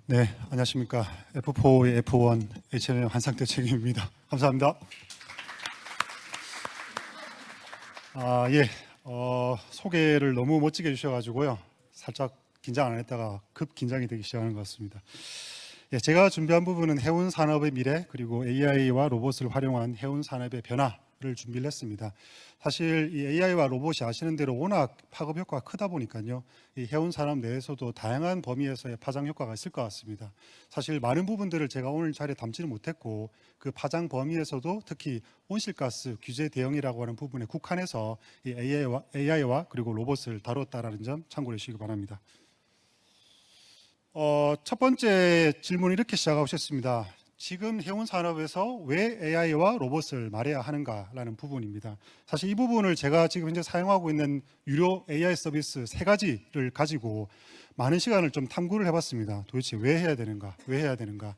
네, 안녕하십니까. F4의 F1 H&M 한상태 책임입니다. 감사합니다. 예, 소개를 너무 멋지게 해주셔가지고요. 살짝 긴장 안 했다가 급 긴장이 되기 시작하는 것 같습니다. 예, 제가 준비한 부분은 해운 산업의 미래 그리고 AI와 로봇을 활용한 해운 산업의 변화를 준비를 했습니다. 사실 이 AI와 로봇이 아시는 대로 워낙 파급 효과가 크다 보니까요. 이 해운 산업 내에서도 다양한 범위에서의 파장 효과가 있을 것 같습니다. 사실 많은 부분들을 제가 오늘 자리에 담지는 못했고 그 파장 범위에서도 특히 온실가스 규제 대응이라고 하는 부분에 국한해서 이 AI와 그리고 로봇을 다뤘다라는 점 참고해 주시기 바랍니다. 첫 번째 질문 이렇게 시작하셨습니다. 지금 해운 산업에서 왜 AI와 로봇을 말해야 하는가라는 부분입니다. 사실 이 부분을 제가 지금 현재 사용하고 있는 유료 AI 서비스 세 가지를 가지고 많은 시간을 좀 탐구를 해봤습니다. 도대체 왜 해야 되는가, 왜 해야 되는가.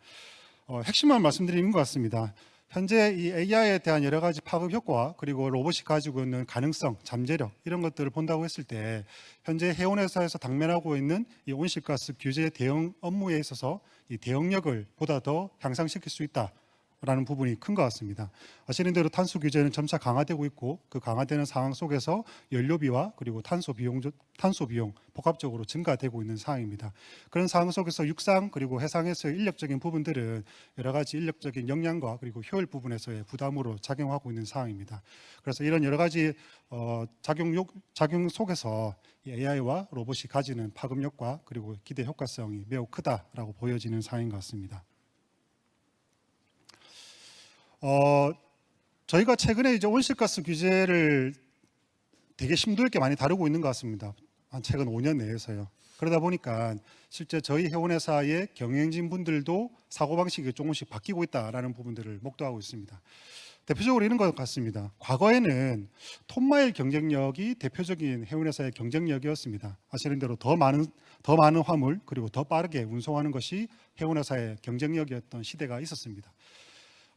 핵심만 말씀드리는 것 같습니다. 현재 이 AI에 대한 여러 가지 파급 효과 그리고 로봇이 가지고 있는 가능성, 잠재력 이런 것들을 본다고 했을 때 현재 해운회사에서 당면하고 있는 이 온실가스 규제 대응 업무에 있어서 이 대응력을 보다 더 향상시킬 수 있다라는 부분이 큰 것 같습니다. 아시는 대로 탄소 규제는 점차 강화되고 있고 그 강화되는 상황 속에서 연료비와 그리고 탄소 비용 복합적으로 증가되고 있는 상황입니다. 그런 상황 속에서 육상 그리고 해상에서의 인력적인 부분들은 여러 가지 인력적인 역량과 그리고 효율 부분에서의 부담으로 작용하고 있는 상황입니다. 그래서 이런 여러 가지 작용 속에서 AI와 로봇이 가지는 파급력과 그리고 기대 효과성이 매우 크다라고 보여지는 상황인 것 같습니다. 저희가 최근에 이제 온실가스 규제를 되게 심도 있게 많이 다루고 있는 것 같습니다. 한 최근 5년 내에서요. 그러다 보니까 실제 저희 해운회사의 경영진 분들도 사고방식이 조금씩 바뀌고 있다라는 부분들을 목도하고 있습니다. 대표적으로 이런 것 같습니다. 과거에는 톤마일 경쟁력이 대표적인 해운회사의 경쟁력이었습니다. 아시는 대로 더 많은 화물 그리고 더 빠르게 운송하는 것이 해운회사의 경쟁력이었던 시대가 있었습니다.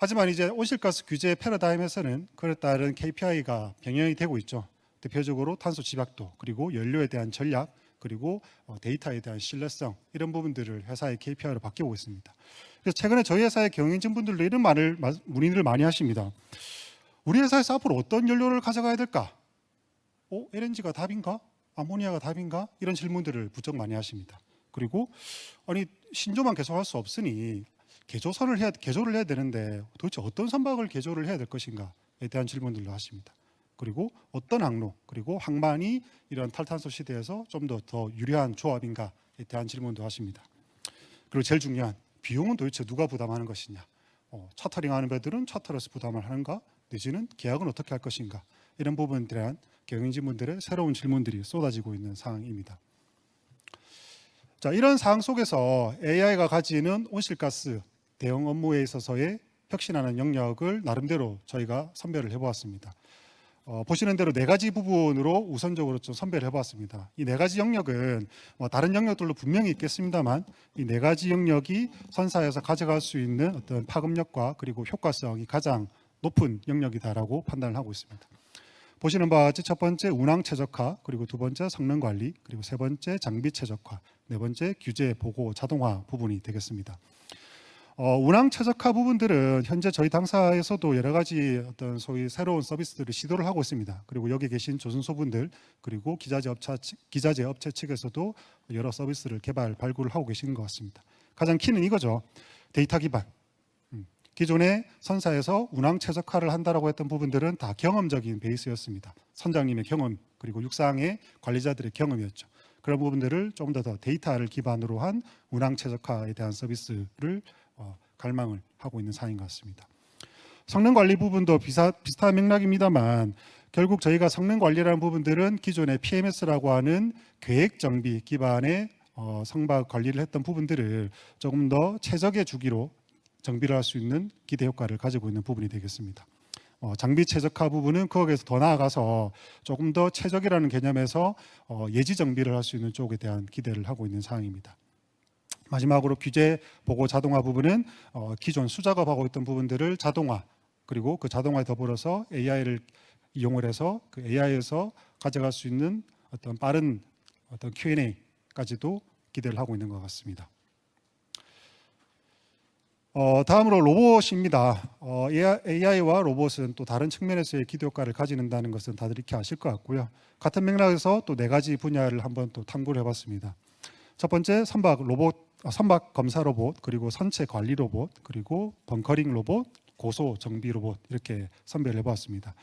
하지만 이제 온실가스 규제 패러다임에서는 그에 따른 KPI가 변형이 되고 있죠. 대표적으로 탄소 집약도 그리고 연료에 대한 전략 그리고 데이터에 대한 신뢰성 이런 부분들을 회사의 KPI로 바뀌고 있습니다. 그래서 최근에 저희 회사의 경영진 분들도 이런 문의를 많이 하십니다. 우리 회사에서 앞으로 어떤 연료를 가져가야 될까? LNG가 답인가? 아모니아가 답인가? 이런 질문들을 부쩍 많이 하십니다. 그리고 아니 신조만 계속할 수 없으니 개조를 해야 되는데 도대체 어떤 선박을 개조를 해야 될 것인가에 대한 질문들도 하십니다. 그리고 어떤 항로 그리고 항만이 이런 탈탄소 시대에서 좀 더 유리한 조합인가에 대한 질문도 하십니다. 그리고 제일 중요한 비용은 도대체 누가 부담하는 것이냐? 차터링하는 배들은 차터에서 부담을 하는가? 내지는 계약은 어떻게 할 것인가? 이런 부분에 대한 경영진분들의 새로운 질문들이 쏟아지고 있는 상황입니다. 자, 이런 상황 속에서 AI가 가지는 온실가스 대응 업무에 있어서의 혁신하는 영역을 나름대로 저희가 선별을 해보았습니다. 보시는 대로 네 가지 부분으로 우선적으로 좀 선별을 해보았습니다. 이 네 가지 영역은 다른 영역들도 분명히 있겠습니다만 이 네 가지 영역이 선사에서 가져갈 수 있는 어떤 파급력과 그리고 효과성이 가장 높은 영역이다라고 판단을 하고 있습니다. 보시는 바와 같이 첫 번째 운항 최적화, 그리고 두 번째 성능 관리, 그리고 세 번째 장비 최적화, 네 번째 규제 보고 자동화 부분이 되겠습니다. 운항 최적화 부분들은 현재 저희 당사에서도 여러 가지 어떤 소위 새로운 서비스들을 시도를 하고 있습니다. 그리고 여기 계신 조선소분들 그리고 기자재 업체 측에서도 여러 서비스를 발굴을 하고 계시는 것 같습니다. 가장 키는 이거죠. 데이터 기반. 기존에 선사에서 운항 최적화를 한다라고 했던 부분들은 다 경험적인 베이스였습니다. 선장님의 경험 그리고 육상의 관리자들의 경험이었죠. 그런 부분들을 좀 더 데이터를 기반으로 한 운항 최적화에 대한 서비스를 갈망을 하고 있는 상황인 것 같습니다. 성능 관리 부분도 비슷한 맥락입니다만 결국 저희가 성능 관리라는 부분들은 기존의 PMS라고 하는 계획 정비 기반의 성박 관리를 했던 부분들을 조금 더 최적의 주기로 정비를 할 수 있는 기대 효과를 가지고 있는 부분이 되겠습니다. 장비 최적화 부분은 거기에서 더 나아가서 조금 더 최적이라는 개념에서 예지 정비를 할 수 있는 쪽에 대한 기대를 하고 있는 상황입니다. 마지막으로 규제 보고 자동화 부분은 기존 수작업하고 있던 부분들을 자동화 그리고 그 자동화에 더불어서 AI를 이용을 해서 그 AI에서 가져갈 수 있는 어떤 빠른 어떤 Q&A까지도 기대를 하고 있는 것 같습니다. 다음으로 로봇입니다. AI와 로봇은 또 다른 측면에서의 기대 효과를 가지는다는 것은 다들 익히 아실 것 같고요. 같은 맥락에서 또 네 가지 분야를 한번 또 탐구를 해봤습니다. 첫 번째 선박 검사 로봇, 그리고 선체 관리 로봇, 그리고 벙커링 로봇, 고소 정비 로봇 이렇게 선별을 해봤습니다.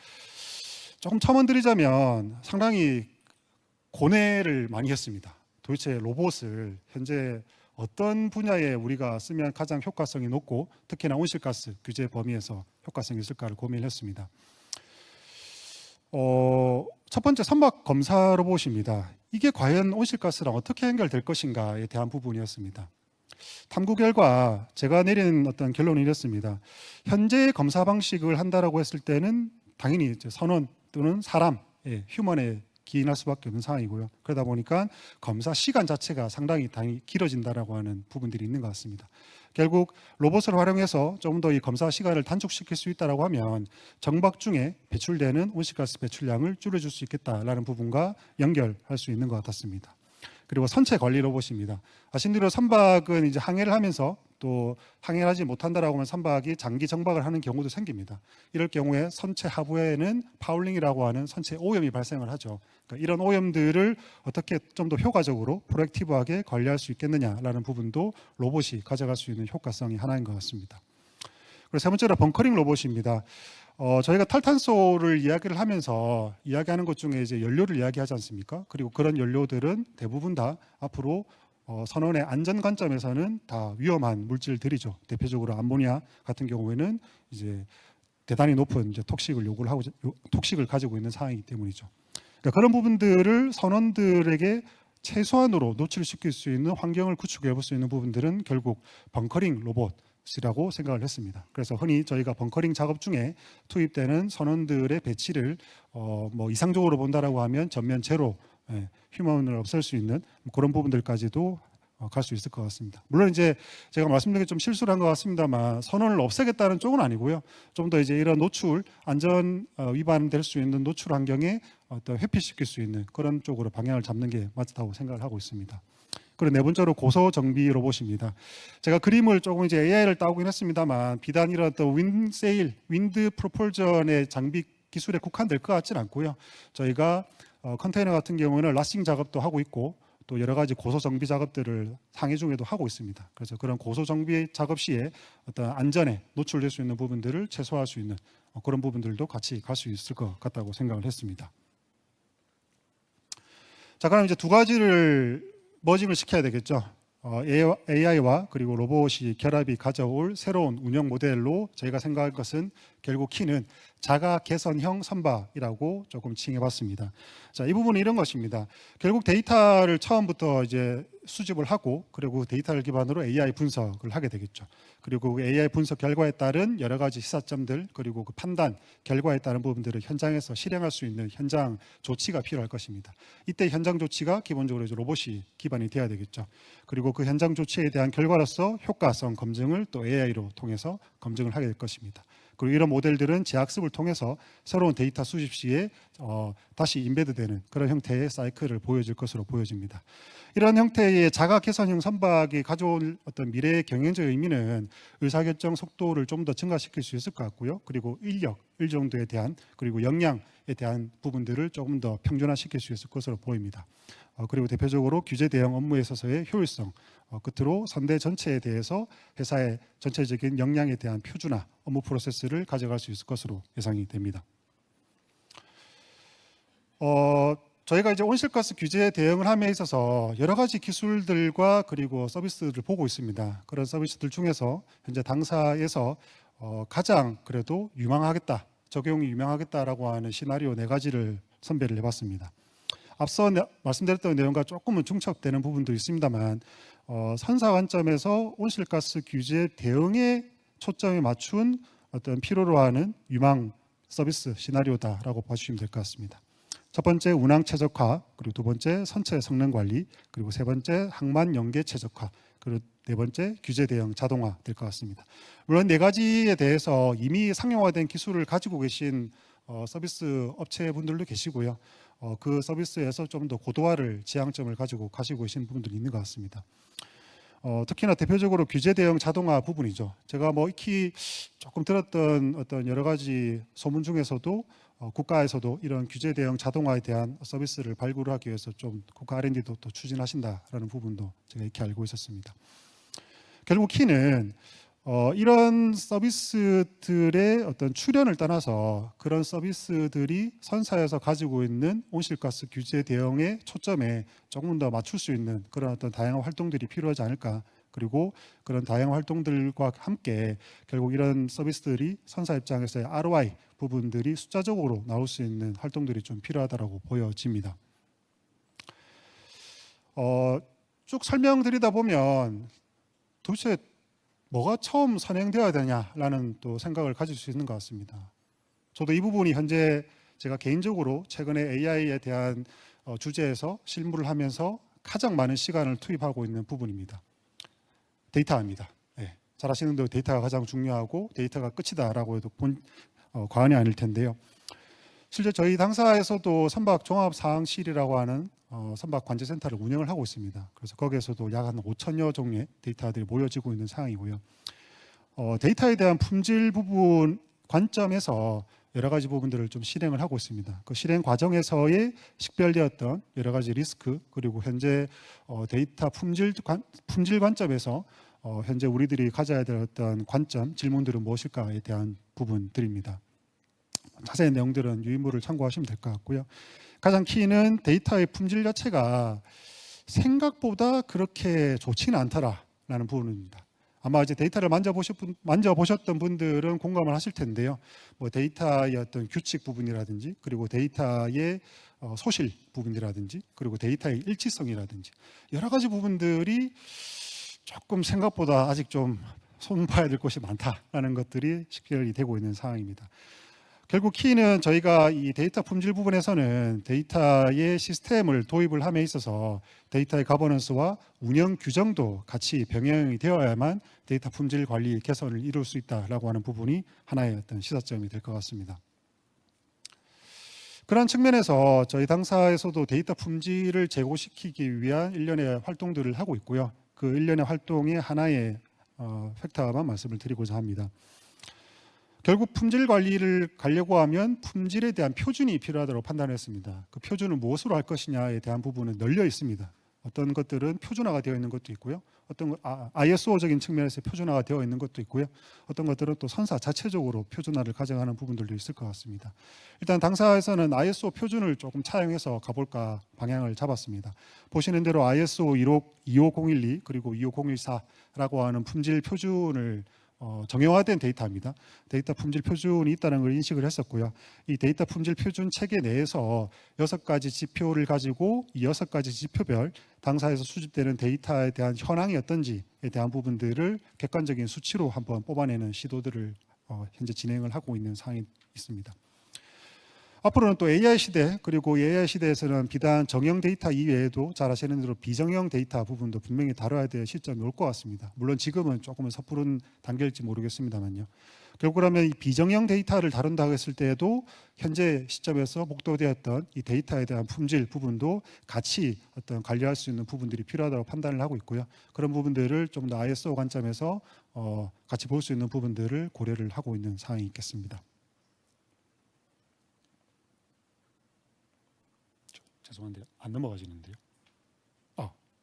조금 첨언드리자면 상당히 고뇌를 많이 했습니다. 도대체 로봇을 현재 어떤 분야에 우리가 쓰면 가장 효과성이 높고 특히나 온실가스 규제 범위에서 효과성이 있을까를 고민했습니다. 첫 번째 선박 검사 로봇입니다. 이게 과연 온실가스랑 어떻게 연결될 것인가에 대한 부분이었습니다. 탐구 결과 제가 내린 어떤 결론이 이렇습니다. 현재 검사 방식을 한다라고 했을 때는 당연히 선원 또는 사람, 휴먼에 기인할 수밖에 없는 상황이고요. 그러다 보니까 검사 시간 자체가 상당히 길어진다라고 하는 부분들이 있는 것 같습니다. 결국 로봇을 활용해서 좀 더 이 검사 시간을 단축시킬 수 있다라고 하면 정박 중에 배출되는 온실가스 배출량을 줄여줄 수 있겠다라는 부분과 연결할 수 있는 것 같았습니다. 그리고 선체 관리 로봇입니다. 아신 대로 선박은 이제 항해를 하면서 또 항해를 하지 못한다라고 하면 선박이 장기 정박을 하는 경우도 생깁니다. 이럴 경우에 선체 하부에는 파울링이라고 하는 선체 오염이 발생을 하죠. 그러니까 이런 오염들을 어떻게 좀 더 효과적으로 프로액티브하게 관리할 수 있겠느냐라는 부분도 로봇이 가져갈 수 있는 효과성이 하나인 것 같습니다. 그리고 세 번째로 벙커링 로봇입니다. 저희가 탈탄소를 이야기를 하면서 이야기하는 것 중에 이제 연료를 이야기하지 않습니까? 그리고 그런 연료들은 대부분 다 앞으로 선원의 안전 관점에서는 다 위험한 물질들이죠. 대표적으로 암모니아 같은 경우에는 이제 대단히 높은 이제 톡식을 가지고 있는 상황이기 때문이죠. 그러니까 그런 부분들을 선원들에게 최소한으로 노출시킬 수 있는 환경을 구축해 볼 수 있는 부분들은 결국 벙커링 로봇이라고 생각을 했습니다. 그래서 흔히 저희가 벙커링 작업 중에 투입되는 선원들의 배치를 뭐 이상적으로 본다라고 하면 전면 제로 휴먼을 없앨 수 있는 그런 부분들까지도 갈 수 있을 것 같습니다. 물론 이제 제가 말씀드린 게 좀 실수를 한 것 같습니다만 선원을 없애겠다는 쪽은 아니고요. 좀 더 이제 이런 노출 안전 위반될 수 있는 노출 환경에 어떤 회피시킬 수 있는 그런 쪽으로 방향을 잡는 게 맞다고 생각을 하고 있습니다. 그리고 네 번째로 고소 정비 로봇입니다. 제가 그림을 조금 이제 AI를 따오긴 했습니다만 비단 이런 어떤 윈드 프로폴전의 장비 기술에 국한될 것 같지는 않고요. 저희가 컨테이너 같은 경우는 라싱 작업도 하고 있고 또 여러 가지 고소 정비 작업들을 상해 중에도 하고 있습니다. 그래서 그런 고소 정비 작업 시에 어떤 안전에 노출될 수 있는 부분들을 최소화할 수 있는 그런 부분들도 같이 갈 수 있을 것 같다고 생각을 했습니다. 자, 그럼 이제 두 가지를 머징을 시켜야 되겠죠. AI와 그리고 로봇이 결합이 가져올 새로운 운영 모델로 저희가 생각할 것은 결국 키는 자가 개선형 선박이라고 조금 칭해봤습니다. 자, 이 부분은 이런 것입니다. 결국 데이터를 처음부터 이제 수집을 하고 그리고 데이터를 기반으로 AI 분석을 하게 되겠죠. 그리고 그 AI 분석 결과에 따른 여러 가지 시사점들 그리고 그 판단 결과에 따른 부분들을 현장에서 실행할 수 있는 현장 조치가 필요할 것입니다. 이때 현장 조치가 기본적으로 이제 로봇이 기반이 돼야 되겠죠. 그리고 그 현장 조치에 대한 결과로서 효과성 검증을 또 AI로 통해서 검증을 하게 될 것입니다. 그리고 이런 모델들은 재학습을 통해서 새로운 데이터 수집 시에 다시 인베드되는 그런 형태의 사이클을 보여줄 것으로 보여집니다. 이런 형태의 자가 개선형 선박이 가져올 어떤 미래의 경영적 의미는 의사결정 속도를 좀 더 증가시킬 수 있을 것 같고요. 그리고 인력, 일정도에 대한 그리고 역량에 대한 부분들을 조금 더 평준화시킬 수 있을 것으로 보입니다. 그리고 대표적으로 규제 대응 업무에 있어서의 효율성, 끝으로 선대 전체에 대해서 회사의 전체적인 역량에 대한 표준화, 업무 프로세스를 가져갈 수 있을 것으로 예상이 됩니다. 저희가 이제 온실가스 규제 대응을 함에 있어서 여러 가지 기술들과 그리고 서비스들을 보고 있습니다. 그런 서비스들 중에서 현재 당사에서 가장 그래도 유망하겠다, 적용이 유망하겠다라고 하는 시나리오 네 가지를 선별을 해봤습니다. 앞서 말씀드렸던 내용과 조금은 중첩되는 부분도 있습니다만 선사 관점에서 온실가스 규제 대응에 초점을 맞춘 어떤 필요로 하는 유망 서비스 시나리오다라고 봐주시면 될 것 같습니다. 첫 번째 운항 최적화, 그리고 두 번째 선체 성능 관리, 그리고 세 번째 항만 연계 최적화, 그리고 네 번째 규제 대응 자동화 될 것 같습니다. 물론 네 가지에 대해서 이미 상용화된 기술을 가지고 계신 서비스 업체분들도 계시고요. 그 서비스에서 좀 더 고도화를 지향점을 가지고 가시고 계신 부분들이 있는 것 같습니다. 특히나 대표적으로 규제 대응 자동화 부분이죠. 제가 뭐 익히 조금 들었던 어떤 여러 가지 소문 중에서도 국가에서도 이런 규제 대응 자동화에 대한 서비스를 발굴하기 위해서 좀 국가 R&D도 또 추진하신다라는 부분도 제가 익히 알고 있었습니다. 결국 키는 이런 서비스들의 어떤 출현을 떠나서 그런 서비스들이 선사에서 가지고 있는 온실가스 규제 대응의 초점에 조금 더 맞출 수 있는 그런 어떤 다양한 활동들이 필요하지 않을까. 그리고 그런 다양한 활동들과 함께 결국 이런 서비스들이 선사 입장에서의 ROI 부분들이 숫자적으로 나올 수 있는 활동들이 좀 필요하다고 보여집니다. 쭉 설명드리다 보면 도대체 뭐가 처음 선행되어야 되냐라는 또 생각을 가질 수 있는 것 같습니다. 저도 이 부분이 현재 제가 개인적으로 최근에 AI에 대한 주제에서 실무를 하면서 가장 많은 시간을 투입하고 있는 부분입니다. 데이터입니다. 네, 잘 아시는 대로 데이터가 가장 중요하고 데이터가 끝이다라고 해도 과언이 아닐 텐데요. 실제 저희 당사에서도 선박 종합사항실이라고 하는 선박 관제센터를 운영을 하고 있습니다. 그래서 거기에서도 약 한 5천여 종의 데이터들이 모여지고 있는 상황이고요. 데이터에 대한 품질 부분 관점에서 여러 가지 부분들을 좀 실행을 하고 있습니다. 그 실행 과정에서의 식별되었던 여러 가지 리스크 그리고 현재 데이터 품질 관점에서 현재 우리들이 가져야 될 어떤 관점, 질문들은 무엇일까에 대한 부분들입니다. 자세한 내용들은 유인물을 참고하시면 될 것 같고요. 가장 키는 데이터의 품질 자체가 생각보다 그렇게 좋지는 않더라라는 부분입니다. 아마 이제 데이터를 만져보셨던 분들은 공감을 하실 텐데요. 뭐 데이터의 어떤 규칙 부분이라든지 그리고 데이터의 소실 부분이라든지 그리고 데이터의 일치성이라든지 여러 가지 부분들이 조금 생각보다 아직 좀 손봐야 될 것이 많다라는 것들이 식별이 되고 있는 상황입니다. 결국 키는 저희가 이 데이터 품질 부분에서는 데이터의 시스템을 도입을 함에 있어서 데이터의 가버넌스와 운영 규정도 같이 병행이 되어야만 데이터 품질 관리 개선을 이룰 수 있다라고 하는 부분이 하나의 어떤 시사점이 될 것 같습니다. 그런 측면에서 저희 당사에서도 데이터 품질을 제고시키기 위한 일련의 활동들을 하고 있고요. 그 일련의 활동의 하나의 팩터만 말씀을 드리고자 합니다. 결국 품질 관리를 가려고 하면 품질에 대한 표준이 필요하다고 판단했습니다. 그 표준을 무엇으로 할 것이냐에 대한 부분은 널려 있습니다. 어떤 것들은 표준화가 되어 있는 것도 있고요. 어떤 ISO적인 측면에서 표준화가 되어 있는 것도 있고요. 어떤 것들은 또 선사 자체적으로 표준화를 가져가는 부분들도 있을 것 같습니다. 일단 당사에서는 ISO 표준을 조금 차용해서 가볼까 방향을 잡았습니다. 보시는 대로 ISO 25012 그리고 25014라고 하는 품질 표준을 정형화된 데이터입니다. 데이터 품질 표준이 있다는 걸 인식을 했었고요. 이 데이터 품질 표준 체계 내에서 6가지 지표를 가지고 이 6가지 지표별 당사에서 수집되는 데이터에 대한 현황이 어떤지에 대한 부분들을 객관적인 수치로 한번 뽑아내는 시도들을 현재 진행을 하고 있는 상황이 있습니다. 앞으로는 또 AI 시대 그리고 AI 시대에서는 비단 정형 데이터 이외에도 잘 아시는 대로 비정형 데이터 부분도 분명히 다뤄야 될 시점이 올 것 같습니다. 물론 지금은 조금은 섣부른 단계일지 모르겠습니다만요. 결국 그러면 이 비정형 데이터를 다룬다고 했을 때에도 현재 시점에서 목도되었던 이 데이터에 대한 품질 부분도 같이 어떤 관리할 수 있는 부분들이 필요하다고 판단을 하고 있고요. 그런 부분들을 좀 더 ISO 관점에서 같이 볼 수 있는 부분들을 고려를 하고 있는 상황이 있겠습니다. 죄송한데요. 안 넘어가지는데요.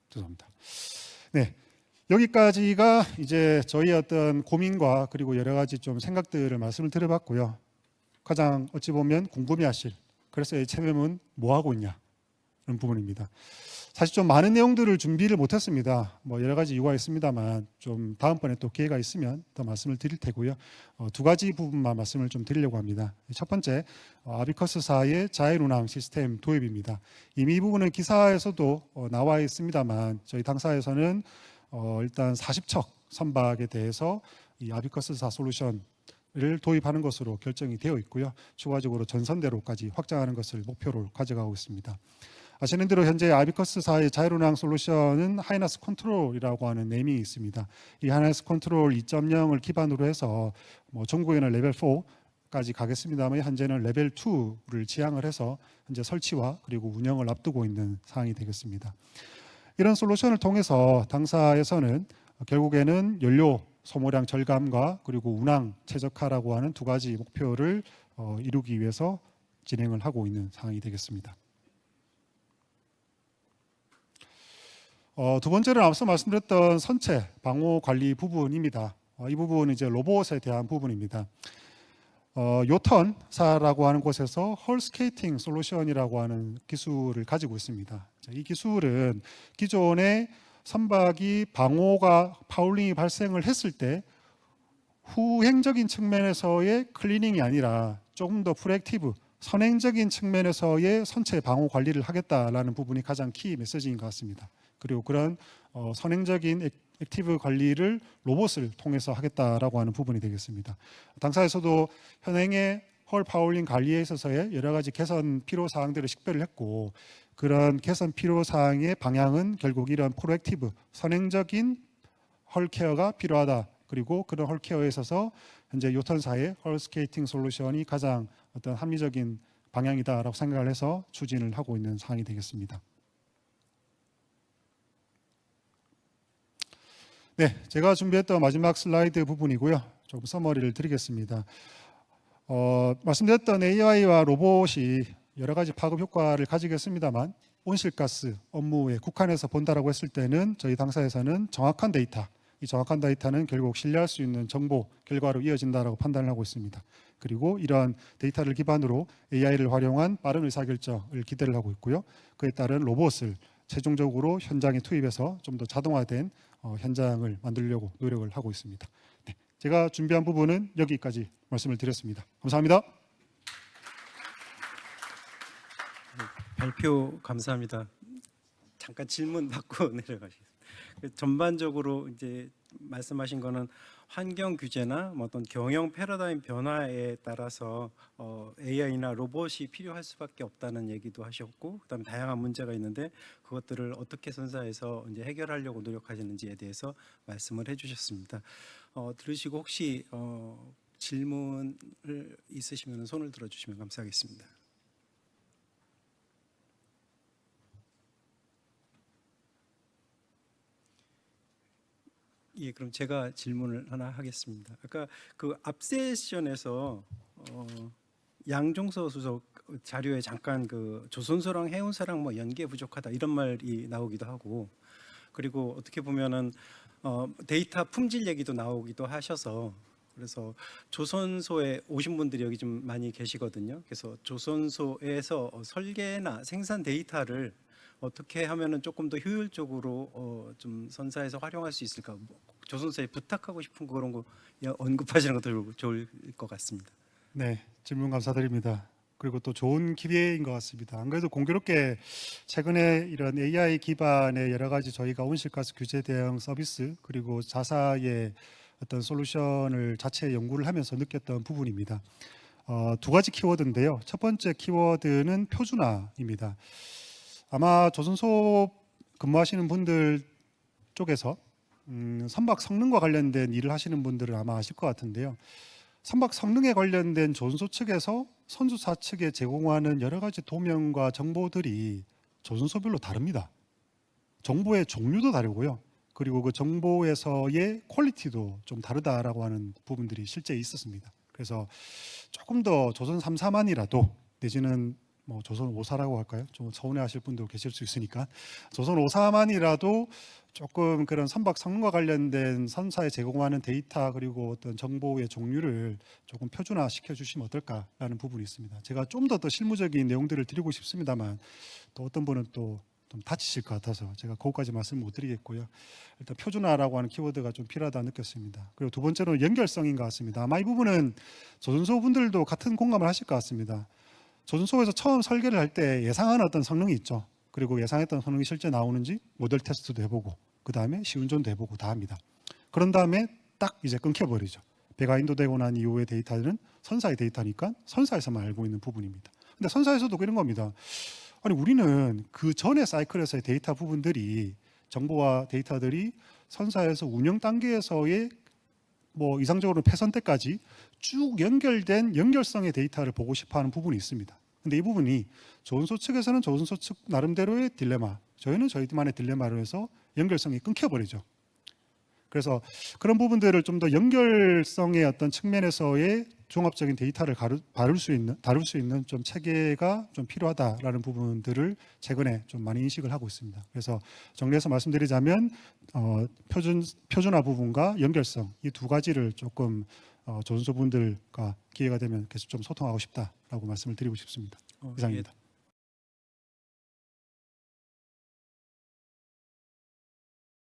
죄송합니다. 네. 여기까지가 이제 저희 어떤 고민과 그리고 여러 가지 좀 생각들을 말씀을 드려봤고요. 가장 어찌 보면 궁금해하실 그래서 HMM은 뭐 하고 있냐 이런 부분입니다. 사실 좀 많은 내용들을 준비를 못했습니다. 뭐 여러 가지 이유가 있습니다만 좀 다음번에 또 기회가 있으면 더 말씀을 드릴 테고요. 2가지 부분만 말씀을 좀 드리려고 합니다. 첫 번째, 아비커스사의 자율운항 시스템 도입입니다. 이미 이 부분은 기사에서도 나와 있습니다만 저희 당사에서는 일단 40척 선박에 대해서 이 아비커스사 솔루션을 도입하는 것으로 결정이 되어 있고요. 추가적으로 전선대로까지 확장하는 것을 목표로 가져가고 있습니다. 아시는 대로 현재 아비커스사의 자율운항 솔루션은 하이나스 컨트롤이라고 하는 네이밍이 있습니다. 이 하이나스 컨트롤 2.0을 기반으로 해서 전국에는 레벨 4까지 가겠습니다만 현재는 레벨 2를 지향을 해서 현재 설치와 그리고 운영을 앞두고 있는 상황이 되겠습니다. 이런 솔루션을 통해서 당사에서는 결국에는 연료 소모량 절감과 그리고 운항 최적화라고 하는 두 가지 목표를 이루기 위해서 진행을 하고 있는 상황이 되겠습니다. 두 번째는 앞서 말씀드렸던 선체 방호 관리 부분입니다. 이 부분은 이제 로봇에 대한 부분입니다. 요턴사라고 하는 곳에서 헐 스케이팅 솔루션이라고 하는 기술을 가지고 있습니다. 이 기술은 기존의 선박이 방호가 파울링이 발생을 했을 때 후행적인 측면에서의 클리닝이 아니라 조금 더 프로액티브 선행적인 측면에서의 선체 방호 관리를 하겠다라는 부분이 가장 키 메시지인 것 같습니다. 그리고 그런 선행적인 액티브 관리를 로봇을 통해서 하겠다라고 하는 부분이 되겠습니다. 당사에서도 현행의 헐 파울링 관리에 있어서의 여러 가지 개선 필요 사항들을 식별을 했고, 그런 개선 필요 사항의 방향은 결국 이런 프로액티브 선행적인 헐 케어가 필요하다. 그리고 그런 헐 케어에 있어서 현재 요턴사의 헐 스케이팅 솔루션이 가장 어떤 합리적인 방향이다라고 생각을 해서 추진을 하고 있는 사항이 되겠습니다. 네, 제가 준비했던 마지막 슬라이드 부분이고요. 조금 서머리를 드리겠습니다. 말씀드렸던 AI와 로봇이 여러 가지 파급 효과를 가지겠습니다만 온실가스 업무에 국한해서 본다라고 했을 때는 저희 당사에서는 정확한 데이터, 이 정확한 데이터는 결국 신뢰할 수 있는 정보 결과로 이어진다라고 판단을 하고 있습니다. 그리고 이러한 데이터를 기반으로 AI를 활용한 빠른 의사결정을 기대를 하고 있고요. 그에 따른 로봇을 최종적으로 현장에 투입해서 좀 더 자동화된 현장을 만들려고 노력을 하고 있습니다. 네, 제가 준비한 부분은 여기까지 말씀을 드렸습니다. 감사합니다. 발표 감사합니다. 잠깐 질문 받고 내려가시겠습니다. 전반적으로 이제 말씀하신 거는 환경 규제나 뭐 어떤 경영 패러다임 변화에 따라서 AI나 로봇이 필요할 수밖에 없다는 얘기도 하셨고, 그다음에 다양한 문제가 있는데 그것들을 어떻게 선사해서 이제 해결하려고 노력하시는지에 대해서 말씀을 해주셨습니다. 들으시고 혹시 질문을 있으시면 손을 들어주시면 감사하겠습니다. 예, 그럼 제가 질문을 하나 하겠습니다. 아까 그 앞 세션에서 양종서 수석 자료에 잠깐 그 조선소랑 해운사랑 뭐 연계 부족하다 이런 말이 나오기도 하고, 그리고 어떻게 보면은 데이터 품질 얘기도 나오기도 하셔서, 그래서 조선소에 오신 분들이 여기 좀 많이 계시거든요. 그래서 조선소에서 설계나 생산 데이터를 어떻게 하면은 조금 더 효율적으로 좀 선사해서 활용할 수 있을까? 조선소에 부탁하고 싶은 그런 거 언급하시는 것도 좋을 것 같습니다. 네, 질문 감사드립니다. 그리고 또 좋은 기회인 것 같습니다. 안 그래도 공교롭게 최근에 이런 AI 기반의 여러 가지 저희가 온실가스 규제 대응 서비스 그리고 자사의 어떤 솔루션을 자체 연구를 하면서 느꼈던 부분입니다. 두 가지 키워드인데요. 첫 번째 키워드는 표준화입니다. 아마 조선소 근무하시는 분들 쪽에서 선박 성능과 관련된 일을 하시는 분들은 아마 아실 것 같은데요. 선박 성능에 관련된 조선소 측에서 선주사 측에 제공하는 여러 가지 도면과 정보들이 조선소별로 다릅니다. 정보의 종류도 다르고요. 그리고 그 정보에서의 퀄리티도 좀 다르다라고 하는 부분들이 실제 있었습니다. 그래서 조금 더 조선 3사만이라도 내지는 뭐 조선 5사라고 할까요? 좀 서운해하실 분도 계실 수 있으니까 조선 5사만이라도 조금 그런 선박 성능과 관련된 선사에 제공하는 데이터 그리고 어떤 정보의 종류를 조금 표준화 시켜주시면 어떨까라는 부분이 있습니다. 제가 좀 더 실무적인 내용들을 드리고 싶습니다만 또 어떤 분은 또 좀 다치실 것 같아서 제가 그것까지 말씀 못 드리겠고요. 일단 표준화라고 하는 키워드가 좀 필요하다 느꼈습니다. 그리고 두 번째로 연결성인 것 같습니다. 아마 이 부분은 조선소 분들도 같은 공감을 하실 것 같습니다. 조선소에서 처음 설계를 할 때 예상하는 어떤 성능이 있죠. 그리고 예상했던 성능이 실제 나오는지 모델 테스트도 해보고 그 다음에 시운전도 해보고 다 합니다. 그런 다음에 딱 이제 끊겨버리죠. 배가 인도되고 난 이후의 데이터는 선사의 데이터니까 선사에서만 알고 있는 부분입니다. 근데 선사에서도 그런 겁니다. 아니 우리는 그 전에 사이클에서의 데이터 부분들이 정보와 데이터들이 선사에서 운영 단계에서의 뭐 이상적으로 패선 때까지 쭉 연결된 연결성의 데이터를 보고 싶어하는 부분이 있습니다. 근데 이 부분이 조선소 측에서는 조선소 측 나름대로의 딜레마, 저희는 저희만의 딜레마로 해서 연결성이 끊겨버리죠. 그래서 그런 부분들을 좀 더 연결성의 어떤 측면에서의 종합적인 데이터를 다룰 수 있는 좀 체계가 좀 필요하다라는 부분들을 최근에 좀 많이 인식을 하고 있습니다. 그래서 정리해서 말씀드리자면 표준화 부분과 연결성 이 두 가지를 조금 조선소분들과 기회가 되면 계속 좀 소통하고 싶다라고 말씀을 드리고 싶습니다. 이상입니다. 예,